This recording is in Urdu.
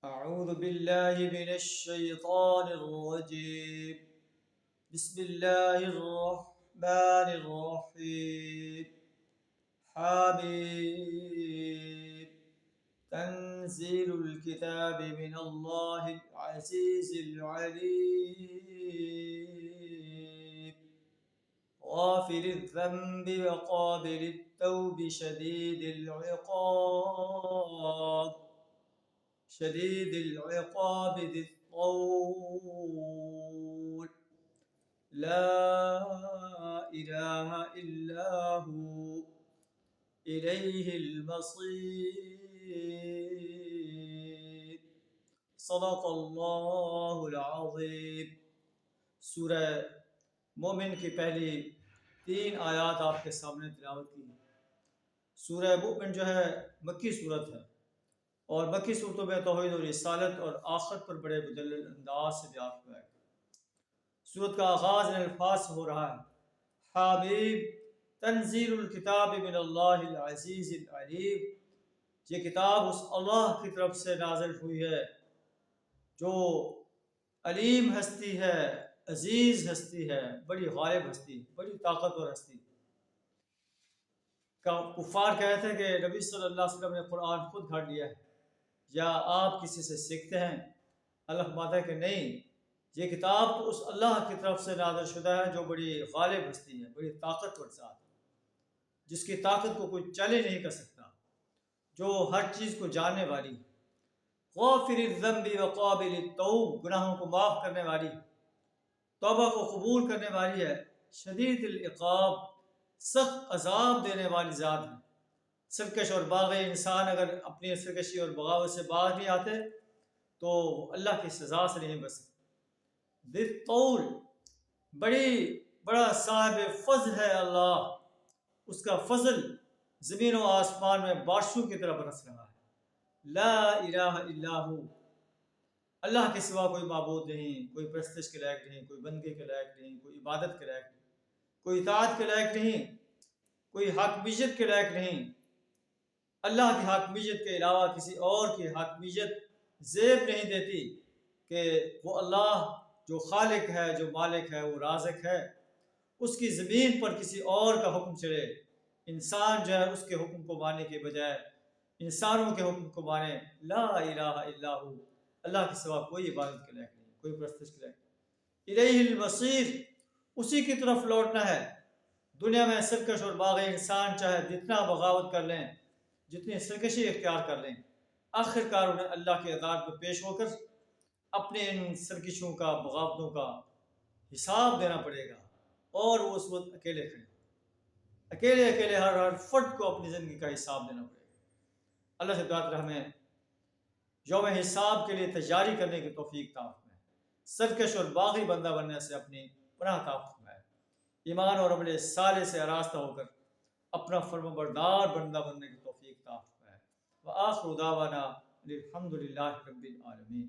أعوذ بالله من الشيطان الرجيم. بسم الله الرحمن الرحيم. حميم. تنزيل الكتاب من الله العزيز العليم. غافر الذنب وقابل التوب شديد العقاب ذي الطول. لا إله إلا هو إليه المصير. صدق اللہ العظیم. سورہ مومن کی پہلی 3 آیات آپ کے سامنے تلاوت کی. سورہ مومن جو ہے مکی صورت ہے، اور مکی صورتوں میں توحید اور رسالت اور آخرت پر بڑے مدلل انداز سے بیان ہوا ہے. سورت کا آغاز ان الفاظ سے ہو رہا ہے: حمیم تنزیل الکتاب من اللہ العزیز العلیم. یہ کتاب اس اللہ کی طرف سے نازل ہوئی ہے جو علیم ہستی ہے، عزیز ہستی ہے، بڑی غالب ہستی، بڑی طاقتور ہستی. کفار کہتے ہیں کہ نبی صلی اللہ علیہ وسلم نے قرآن خود گھڑ لیا ہے، یا آپ کسی سے سیکھتے ہیں؟ اللہ فرماتا ہے کہ نہیں، یہ کتاب تو اس اللہ کی طرف سے نازل شدہ ہے جو بڑی غالب ہستی ہے، بڑی طاقتور ذات ہے، جس کی طاقت کو کوئی چیلنج نہیں کر سکتا، جو ہر چیز کو جاننے والی. غافر الذنب وقابل التوب، گناہوں کو معاف کرنے والی، توبہ کو قبول کرنے والی ہے. شدید العقاب، سخت عذاب دینے والی ذات ہے. سرکش اور باغی انسان اگر اپنی سرکشی اور بغاوت سے باز نہیں آتے تو اللہ کی سزا سے نہیں بچ سکتے. ذی الطول، بڑا صاحب فضل ہے اللہ، اس کا فضل زمین و آسمان میں بارشوں کی طرح برس رہا ہے. لا الہ الا ہو، اللہ کے سوا کوئی معبود نہیں، کوئی پرستش کے لائق نہیں، کوئی بندگی کے لائق نہیں، کوئی عبادت کے لائق نہیں، کوئی اطاعت کے لائق نہیں، کوئی حاکمیت کے لائق نہیں. اللہ کی حاکمیت کے علاوہ کسی اور کی حاکمیت زیب نہیں دیتی کہ وہ اللہ جو خالق ہے، جو مالک ہے، وہ رازق ہے، اس کی زمین پر کسی اور کا حکم چلے. انسان جو ہے اس کے حکم کو ماننے کے بجائے انسانوں کے حکم کو مانے. لا الہ الا ہو، اللہ کے سوا کوئی عبادت کے لائق نہیں، کوئی پرستش کے لائق نہیں. الیہ المصیر، اسی کی طرف لوٹنا ہے. دنیا میں سرکش اور باغی انسان چاہے جتنا بغاوت کر لیں، جتنی سرکشی اختیار کر لیں، آخر کار انہیں اللہ کے عذاب میں پیش ہو کر اپنے ان سرکشیوں کا، بغاوتوں کا حساب دینا پڑے گا. اور وہ اس وقت اکیلے ہر فرد کو اپنی زندگی کا حساب دینا پڑے گا. اللہ سے دعا کریں ہمیں یوم حساب کے لیے تیاری کرنے کی توفیق عطا فرمائے، سرکش اور باغی بندہ بننے سے اپنی پناہ عطا فرمائے، ایمان اور عمل صالح سے آراستہ ہو کر اپنا فرمانبردار بندہ بننے کی توفیق عطا فرمائے. وآخر دعوانا الحمد للہ رب العالمین.